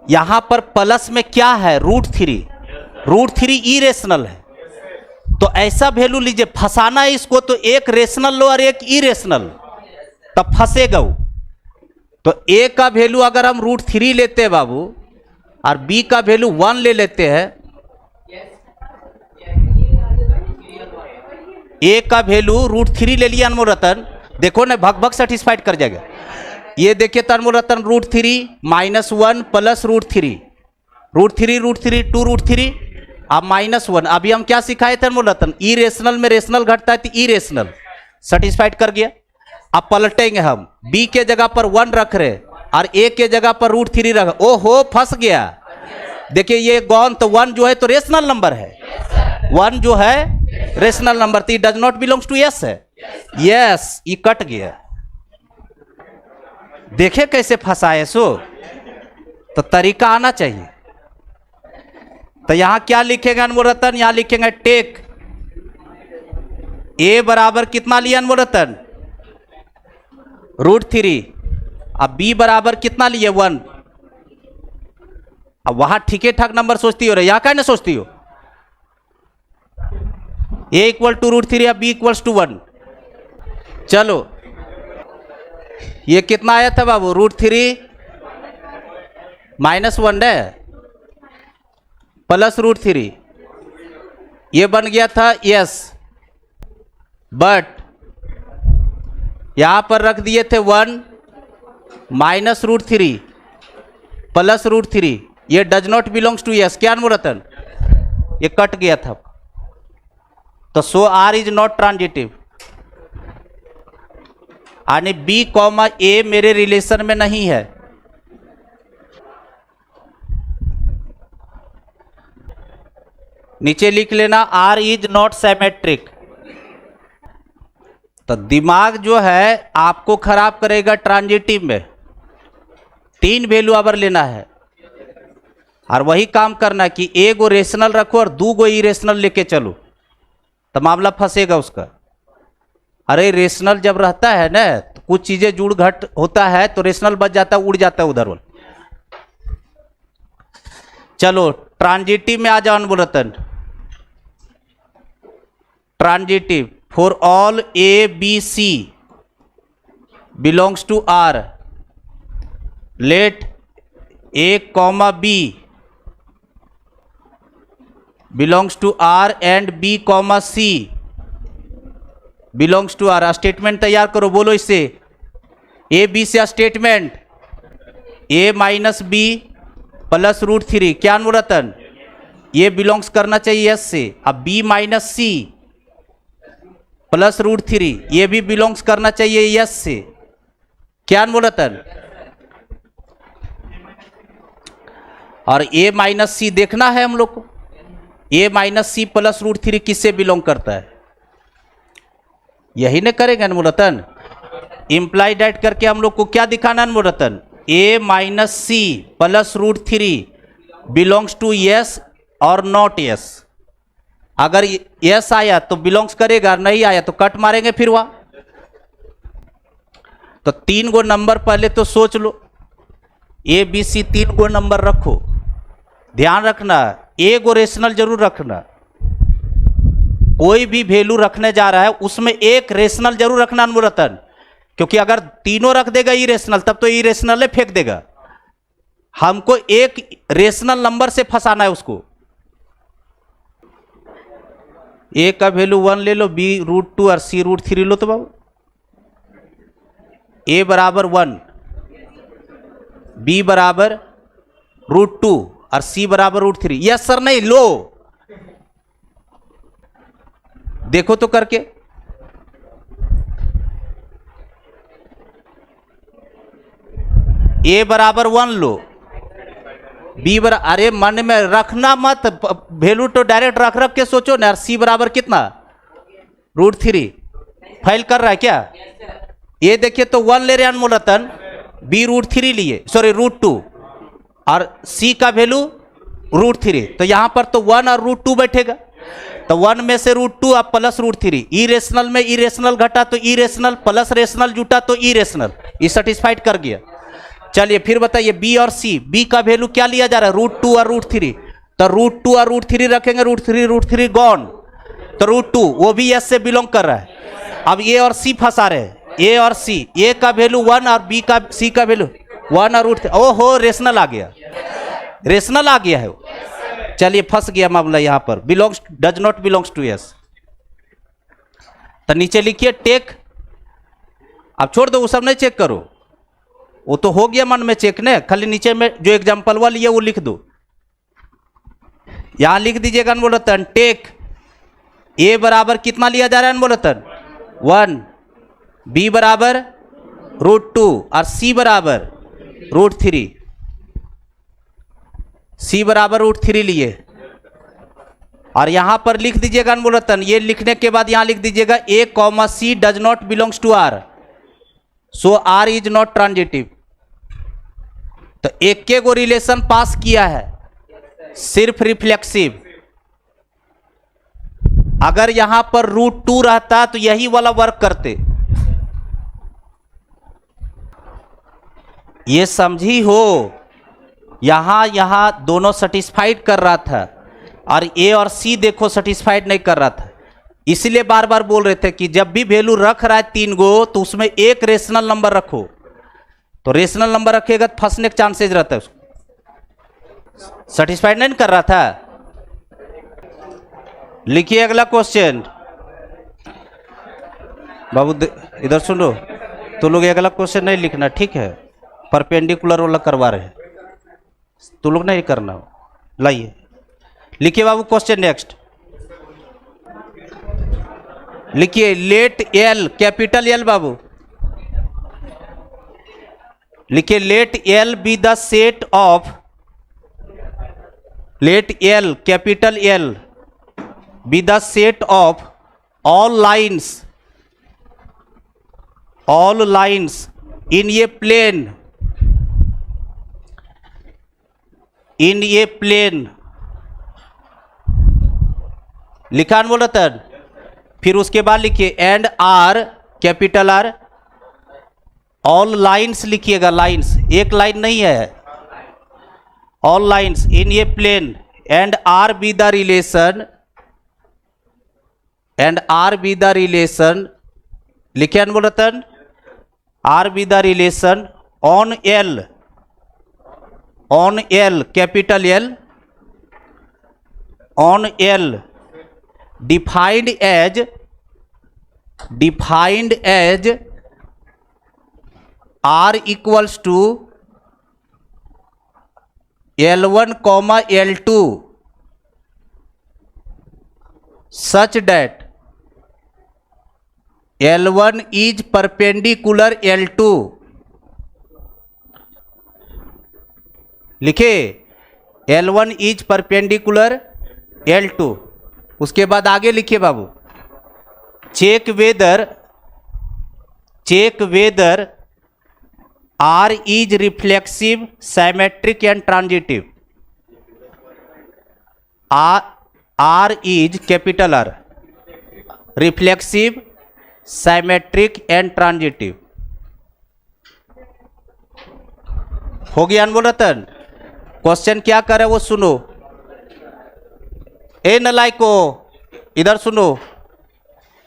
यहां पर प्लस में क्या है, √3 इरेशनल है। तो ऐसा वैल्यू लीजिए, फंसाना है इसको तो एक रेशनल लो और एक इरेशनल, तब फंसेगा वो। तो ए का वैल्यू अगर हम √3 लेते हैं बाबू, और बी का वैल्यू 1 ले लेते हैं, ए का वैल्यू √3 ले लिया अनमोल रतन, देखो ना भग भग सेटिस्फाइड कर जाएगा। ये देखिए तो अनमोल रतन √3 -1 प्लस √3 2√3 अब -1। अभी हम क्या सिखाए थे अनमोल रतन, इरेशनल में रेशनल घटता है तो इरेशनल सेटिस्फाइड कर गया। अब पलटेंगे हम, बी के जगह पर 1 रख रहे और ए के जगह पर √3 रख, ओहो फंस गया। देखिए ये गौन, तो 1 जो है तो रेशनल नंबर है, 1 जो है रेशनल नंबर, तो does not belongs to S है। यस, ये कट गया। देखे कैसे फंसाए सो, तो तरीका आना चाहिए। तो यहां क्या लिखेगा अनमोल रतन, यहां लिखेंगे टेक ए बराबर कितना लिया अनमोल रतन, √3। अब बी बराबर कितना लिए 1। अब वहां ठीके ठाक नंबर सोचती हो रहे, यहां क्या ना सोचती हो, ए इक्वल टू √3 या बी इक्वल्स टू 1। चलो ये कितना आया था बाबू, √3 -1 है प्लस √3, ये बन गया था यस, बट यहां पर रख दिए थे 1 -√3 प्लस √3, ये does not belongs to S. क्या अनमोल, ये कट गया था। तो so R is not transitive, यानी बी कॉमा ए मेरे रिलेशन में नहीं है। नीचे लिख लेना आर इज नॉट सिमेट्रिक। तो दिमाग जो है आपको खराब करेगा ट्रांजिटिव में। 3 वैल्यू अबर लेना है और वही काम करना कि एक गो रेशनल रखो और 2 गो इरेशनल लेके चलो, तो मामला फंसेगा उसका। अरे रेशनल जब रहता है ना तो कुछ चीजें जुड़ घट होता है, तो रेशनल बच जाता है, उड़ जाता है उधर। चलो ट्रांजिटिव में आ जाओ अनमोल रतन। Transitive for all A B C belongs to R, let A comma B belongs to R and B comma C belongs to R. Statement तैयार करो, बोलो इससे, ए बी से statement, A minus B plus √3। क्या अनमोल रतन, ये belongs करना चाहिए एस से। अब बी माइनस सी प्लस √3, ये भी बिलोंग्स करना चाहिए यस से। क्या अनमोल रतन, और ए माइनस सी देखना है हम लोग को, ए माइनस सी प्लस √3 किससे बिलोंग करता है, यही नहीं करेंगे अनमोल रतन। इंप्लाइड एड करके हम लोग को क्या दिखाना अनमोल रतन, A minus C plus √3 belongs to yes और नॉट यस। अगर यस आया तो बिलोंग्स करेगा, नहीं आया तो कट मारेंगे फिर वहां। तो 3 गो नंबर पहले तो सोच लो, ए बी सी 3 गो नंबर रखो। ध्यान रखना, ए गो रेशनल जरूर रखना। कोई भी वैल्यू रखने जा रहा है उसमें एक रेशनल जरूर रखना अनमोल रतन, क्योंकि अगर तीनों रख देगा इरेशनल तब तो इरेशनल फेंक देगा। हमको एक रेशनल नंबर से फंसाना है उसको। ए का वैल्यू 1 ले लो, बी √2 और सी √3 लो। तो बाबू ए बराबर 1, बी बराबर √2 और सी बराबर √3। यस सर, नहीं लो, देखो तो करके। ए बराबर 1 लो, बी बराबर, अरे मन में रखना मत, वैल्यू तो डायरेक्ट रख रख के सोचो ना। सी बराबर कितना, √3। फाइल कर रहा है क्या? ये देखिए तो 1 ले रहे हैं अनमोल रतन, बी √3 लिए, सॉरी √2, और सी का वैल्यू √3। तो यहां पर तो 1 और √2 बैठेगा, तो 1 में से √2 अब प्लस √3। इरेशनल में इरेशनल घटा तो इरेशनल, प्लस रेशनल जुटा तो इरेशनल, ये सेटिस्फाइड कर गया। चलिए फिर बताइए बी और सी, बी का वैल्यू क्या लिया जा रहा है, √2 और √3। तो √2 और √3 रखेंगे, √3 गॉन, तो √2 वो भी एस से बिलोंग कर रहा है। अब ए और सी फंसा रहे हैं, ए और सी, ए का वैल्यू 1 और बी का, सी का वैल्यू 1 और √3। ओहो रेशनल आ गया, रेशनल आ गया है। चलिए फंस गया मामला यहां पर, belongs does not belongs to S. तो नीचे लिखिए टेक, अब छोड़ दो वो सब नहीं चेक करो, वो तो हो गया मन में चेक ने, खाली नीचे में जो एग्जाम्पल वाली है वो लिख दो। यहां लिख दीजिएगा अनमोलतन टेक, ए बराबर कितना लिया जा रहा है अनमोलतन 1, बी बराबर √2 और सी बराबर √3, सी बराबर √3 लिए। और यहां पर लिख दीजिएगा अनमोलतन, ये लिखने के बाद यहां लिख दीजिएगा A comma C does not belongs to R, so R is not transitive. तो एक के गो रिलेशन पास किया है, सिर्फ रिफ्लेक्सिव। अगर यहां पर √2 रहता तो यही वाला वर्क करते, ये समझी हो। यहां दोनों सेटिस्फाइड कर रहा था, और ए और सी देखो सेटिस्फाइड नहीं कर रहा था। इसलिए बार बार बोल रहे थे कि जब भी वैल्यू रख रहा है 3 गो तो उसमें एक रेशनल नंबर रखो, तो रेशनल नंबर रखेगा तो फंसने के चांसेज रहता है। उसको सेटिस्फाइड नहीं कर रहा था। लिखिए अगला क्वेश्चन बाबू, इधर सुनो, तो लोग अगला क्वेश्चन नहीं लिखना, ठीक है? परपेंडिकुलर वाला करवा रहे हैं, तो लोग नहीं करना। लाइए लिखिए बाबू क्वेश्चन नेक्स्ट। लिखिए लेट एल, कैपिटल एल बाबू, लिखिए let L be the set of, let L capital L be the set of all lines, all lines in a plane, in a plane. लिखा बोल रहा। फिर उसके बाद लिखिए and R, capital R, all lines लिखिएगा, लाइन्स एक line नहीं है, all lines in a plane and R be the relation, and R be the relation, लिखे बोल रतन, R be the relation on L, on L capital L, on L defined as, defined as R equals to L1 comma L2 such that L1 is perpendicular L2। लिखे L1 is perpendicular L2। उसके बाद आगे लिखिए बाबू, check whether, check whether R is reflexive, symmetric and transitive. R is capital R, reflexive, symmetric and transitive. हो गया अनमोल रतन? Question क्या करे वो सुनो। ए नलाइको इधर सुनो,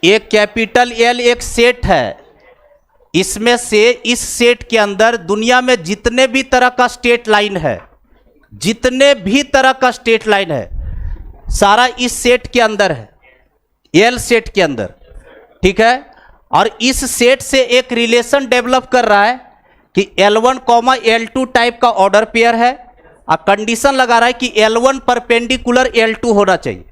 एक कैपिटल एल एक सेट है, इसमें से इस सेट के अंदर दुनिया में जितने भी तरह का स्टेट लाइन है, जितने भी तरह का स्टेट लाइन है, सारा इस सेट के अंदर है, एल सेट के अंदर, ठीक है? और इस सेट से एक रिलेशन डेवलप कर रहा है कि L1 कॉमा L2 टाइप का ऑर्डर पेयर है, और कंडीशन लगा रहा है कि L1 परपेंडिकुलर L2 होना चाहिए,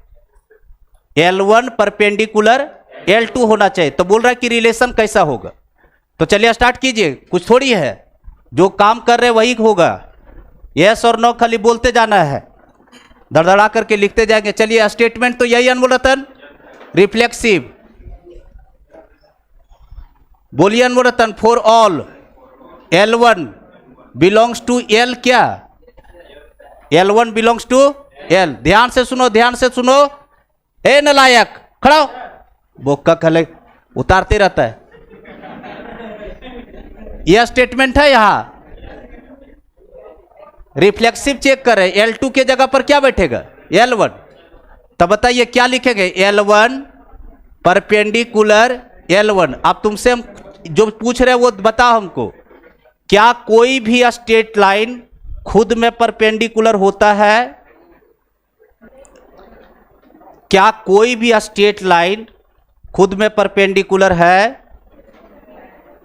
L1 परपेंडिकुलर L2 होना चाहिए। तो बोल रहा है कि रिलेशन कैसा होगा। तो चलिए स्टार्ट कीजिए, कुछ थोड़ी है, जो काम कर रहे वही होगा। यस और नो खाली बोलते जाना है, धड़धड़ा करके लिखते जाएंगे। चलिए स्टेटमेंट तो यही अनमोल रतन, रिफ्लेक्सिव। बोलिए अनमोल रतन, for all L1 belongs to L क्या? L1 belongs to L। ध्यान से सुनो, ध्यान से सुनो। ए नलायक खड़ा हो, बोक्का खले उतारते रहता है। यह स्टेटमेंट है। यहां रिफ्लेक्सिव चेक करें, L2 के जगह पर क्या बैठेगा? L1। तब बताइए क्या लिखेंगे? L1 perpendicular L1। अब तुमसे हम जो पूछ रहे हैं वो बताओ हमको, क्या कोई भी स्ट्रेट लाइन खुद में परपेंडिकुलर होता है? क्या कोई भी स्ट्रेट लाइन खुद में परपेंडिकुलर है?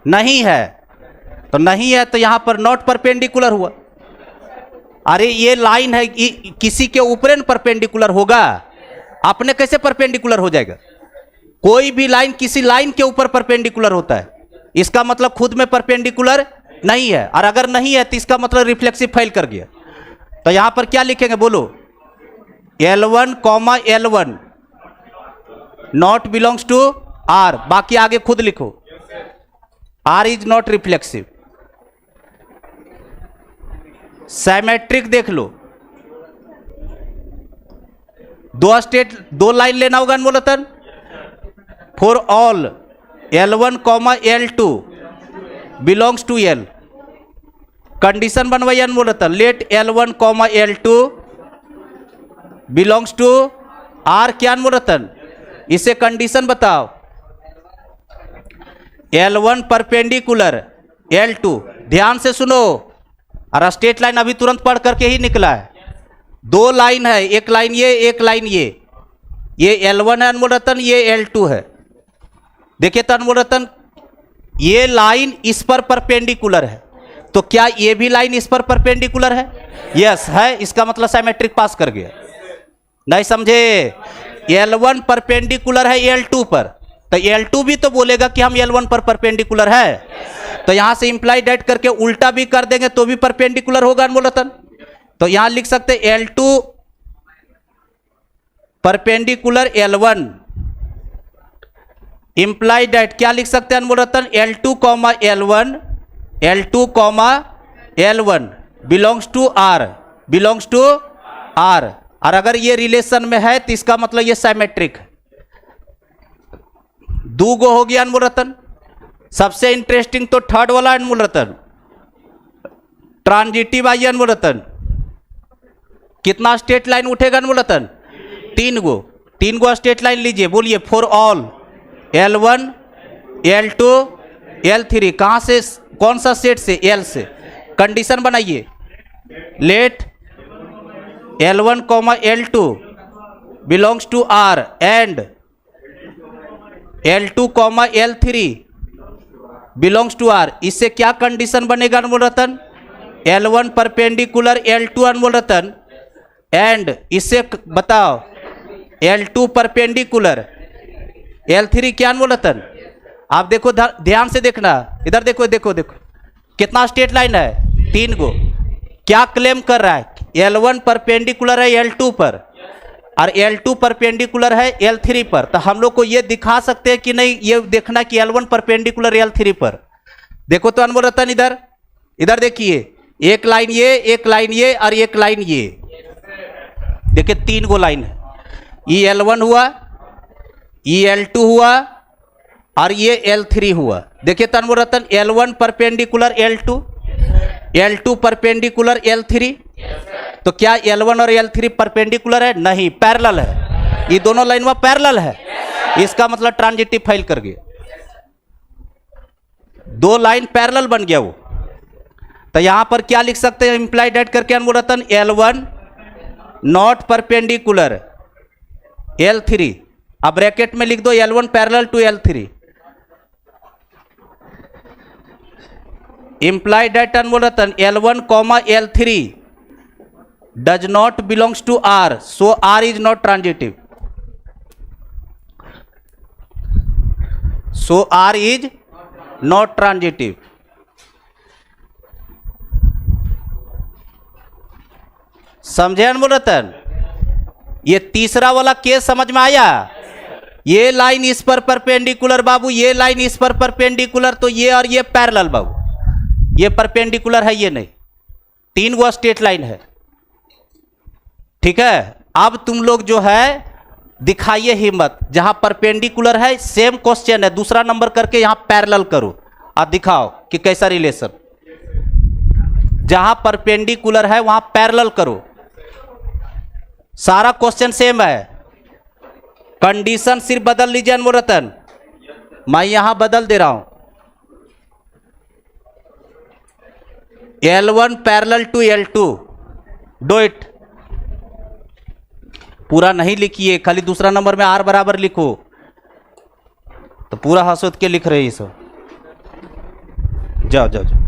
नहीं है। तो नहीं है तो यहां पर नॉट परपेंडिकुलर हुआ। अरे ये लाइन है, किसी के ऊपर परपेंडिकुलर होगा, अपने कैसे परपेंडिकुलर हो जाएगा? कोई भी लाइन किसी लाइन के ऊपर परपेंडिकुलर होता है, इसका मतलब खुद में परपेंडिकुलर नहीं है। और अगर नहीं है तो इसका मतलब रिफ्लेक्सिव फेल कर गया। तो यहां पर क्या लिखेंगे बोलो? L1 comma L1 not belongs to R। बाकी आगे खुद लिखो, R is not reflexive. Symmetric देख लो, दो लाइन लेना होगा अनमोल रतन। For all L1 comma L2 belongs to L। Condition बनवाइए Anmol Ratan, let L1 comma L2 belongs to R। क्या अनमोल रतन? इसे कंडीशन बताओ। L1 perpendicular L2। ध्यान से सुनो, और स्ट्रेट लाइन अभी तुरंत पढ़ करके ही निकला है। दो लाइन है, एक लाइन ये, एक लाइन ये L1 है अनमोल रतन, ये L2 है। देखिए तो अनमोल रतन, ये लाइन इस पर परपेंडिकुलर है, तो क्या ये भी लाइन इस पर परपेंडिकुलर है? यस है। इसका मतलब सिमेट्रिक पास कर गया। नहीं समझे? L1 परपेंडिकुलर है L2 पर, तो L2 भी तो बोलेगा कि हम L1 पर परपेंडिकुलर है। तो यहां से इंप्लाइड डेट करके उल्टा भी कर देंगे तो भी परपेंडिकुलर होगा अनमोल रतन। तो यहां लिख सकते L2 perpendicular L1। Implied date क्या लिख सकते हैं अनमोल Ratan? L2 comma L1, L2 comma L1 belongs to R, belongs to R। और अगर ये रिलेशन में है तो इसका मतलब ये सिमेट्रिक है। दो गो हो गया अनमोल रतन। सबसे इंटरेस्टिंग तो थर्ड वाला अनमोल रतन, ट्रांजिटिव आइए अनमोल रतन। कितना स्ट्रेट लाइन उठेगा अनमोल रतन? तीन गो स्ट्रेट लाइन लीजिए। बोलिए for all L1 L2 L3। कहां से, कौन सा सेट से? L से। कंडीशन बनाइए, let L1 comma L2 belongs to R and L2 comma L3 belongs to R। इससे क्या कंडीशन बनेगा अनमोल Ratan? L1 perpendicular L2 Anmol Ratan, and इससे बताओ L2 परपेंडिकुलर L3 क्या अनमोल रतन? आप देखो, ध्यान से देखना, इधर देखो, देखो कितना स्ट्रेट लाइन है? तीन गो। क्या क्लेम कर रहा है? L1 परपेंडिकुलर है L2 पर और L2 परपेंडिकुलर है L3 पर। तो हम लोग को ये दिखा सकते हैं कि नहीं, ये देखना कि L1 परपेंडिकुलर L3 पर। देखो तो अनमोल रतन, इधर देखिए, एक लाइन ये, एक लाइन ये और एक लाइन ये। देखिए तीन गो लाइन है। ये L1 हुआ, ये L2 हुआ और ये L3 हुआ। देखिए तो अनमोल Ratan, L1 perpendicular L2, L2 perpendicular L3। तो क्या L1 और L3 परपेंडिकुलर है? नहीं, पैरेलल है। ये दोनों लाइन में पैरेलल है, इसका मतलब ट्रांजिटिव फेल कर गया। दो लाइन पैरेलल बन गया वो। तो यहां पर क्या लिख सकते हैं इंप्लाइड एड करके अनमोल Ratan? L1 not perpendicular L3। अब ब्रैकेट में लिख दो L1 parallel to L3। Implied that Anmol Ratan, L1 comma L3 does not belongs to R, so R is not transitive. So R is not transitive. समझे अनमोल रतन? ये तीसरा वाला केस समझ में आया? ये लाइन इस पर परपेंडिकुलर बाबू, ये लाइन इस पर परपेंडिकुलर, तो ये और ये पैरेलल बाबू, ये परपेंडिकुलर है, ये नहीं। 3 गो स्ट्रेट लाइन है। ठीक है, अब तुम लोग जो है दिखाइए हिम्मत, जहां परपेंडिकुलर है सेम क्वेश्चन है, दूसरा नंबर करके यहां पैरेलल करो और दिखाओ कि कैसा रिलेशन। जहां परपेंडिकुलर है वहां पैरेलल करो, सारा क्वेश्चन सेम है, कंडीशन सिर्फ बदल लीजिए अनमोल रतन। मैं यहां बदल दे रहा हूं, L1 parallel to L2, do it. पूरा नहीं लिखिए, खाली दूसरा नंबर में R बराबर लिखो, तो पूरा हंसोद के लिख रहे सब। जाओ जाओ जाओ।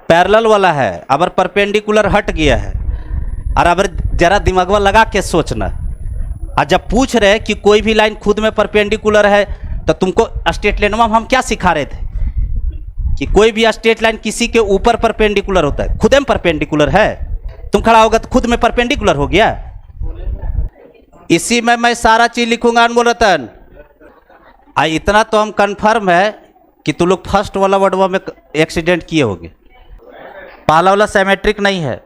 पैरेलल वाला है, अगर परपेंडिकुलर हट गया है, और अगर जरा दिमागवा लगा के सोचना, और जब पूछ रहे कि कोई भी लाइन खुद में परपेंडिकुलर है, तो तुमको स्ट्रेट लाइन में हम क्या सिखा रहे थे कि कोई भी स्ट्रेट लाइन किसी के ऊपर परपेंडिकुलर होता है, खुद में परपेंडिकुलर है। तुम खड़ा होगा तो खुद में परपेंडिकुलर हो गया। इसी में मैं सारा चीज लिखूंगा अनमोल रतन। इतना तो हम कंफर्म है कि तुम लोग फर्स्ट वाला वर्डवा में एक्सीडेंट किए होंगे। पहला वाला सिमेट्रिक नहीं है,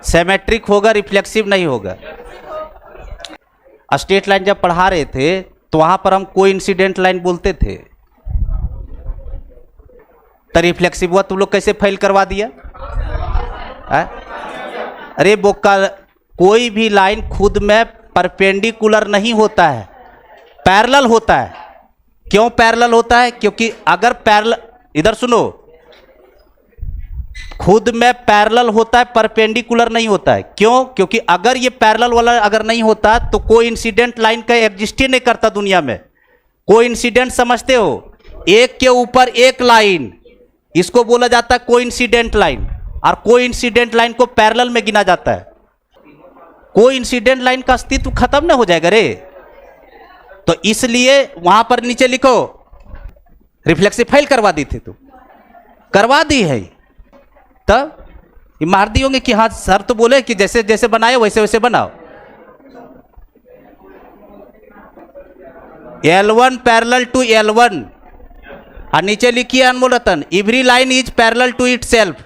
सिमेट्रिक होगा, रिफ्लेक्सिव नहीं होगा। स्ट्रेट लाइन जब पढ़ा रहे थे तो वहां पर हम कोइंसिडेंट लाइन बोलते थे, तो रिफ्लेक्सिव हुआ तुम लोग कैसे फेल करवा दिया? अरे बोका, कोई भी लाइन खुद में परपेंडिकुलर नहीं होता है, पैरेलल होता है। क्यों पैरेलल होता है? क्योंकि अगर पैरेलल, इधर सुनो, खुद में पैरेलल होता है, परपेंडिकुलर नहीं होता है। क्यों? क्योंकि अगर ये पैरेलल वाला अगर नहीं होता तो कोइंसिडेंट लाइन का एग्जिस्ट ही नहीं करता दुनिया में। कोइंसिडेंट समझते हो? एक के ऊपर एक लाइन, इसको बोला जाता है कोइंसिडेंट लाइन, और कोइंसिडेंट लाइन को पैरेलल में गिना जाता है। कोइंसिडेंट लाइन का अस्तित्व खत्म ना हो जाएगा रे। तो इसलिए वहां पर नीचे लिखो, रिफ्लेक्सिव फेल करवा दी थी, तू करवा दी है, तब ये मार दी होंगे कि हाँ सर तो बोले कि जैसे जैसे बनाए वैसे वैसे बनाओ। L1 पैरेलल टू L1, और नीचे लिखिए Anmol Ratan, every line is parallel to itself.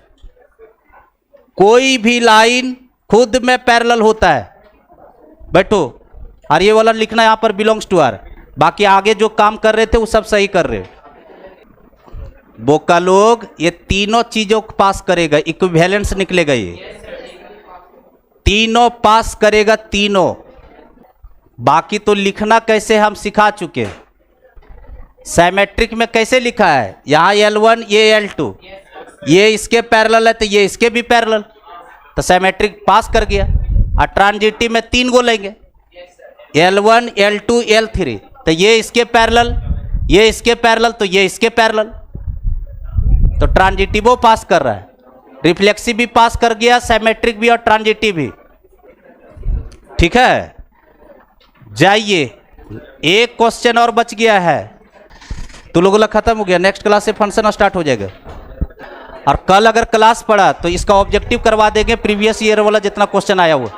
कोई भी लाइन खुद में पैरेलल होता है। बैठो, और ये वाला लिखना यहां पर बिलोंग्स टू आर। बाकी आगे जो काम कर रहे थे वो सब सही कर रहे हो। बोका लोग ये तीनों चीजों को पास करेगा, इक्विवेलेंस निकलेगा, ये तीनों पास करेगा, तीनों। बाकी तो लिखना कैसे हम सिखा चुके। सिमेट्रिक में कैसे लिखा है, यहां L1 ये L2, ये इसके पैरेलल है तो ये इसके भी पैरेलल, तो सिमेट्रिक पास कर गया। और ट्रांजिटिव में 3 गो लेंगे, L1 L2 L3, तो ये इसके पैरेलल, ये इसके पैरेलल, तो ये इसके पैरेलल, तो ट्रांजिटिवो पास कर रहा है, रिफ्लेक्सिव भी पास कर गया, सिमेट्रिक भी और ट्रांजिटिव भी। ठीक है, जाइए, एक क्वेश्चन और बच गया है, तो लोगों का खत्म हो गया। नेक्स्ट क्लास से फंक्शन स्टार्ट हो जाएगा। और कल अगर क्लास पढ़ा तो इसका ऑब्जेक्टिव करवा देंगे, प्रीवियस ईयर वाला जितना क्वेश्चन आया हुआ।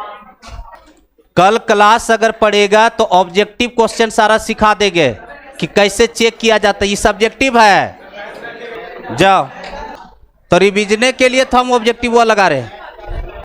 कल क्लास अगर पढ़ेगा तो ऑब्जेक्टिव क्वेश्चन सारा सिखा देंगे कि कैसे चेक किया जाता है। ये सब्जेक्टिव है, जाओ। तो रिवीजन के लिए तो हम ऑब्जेक्टिव वो लगा रहे हैं।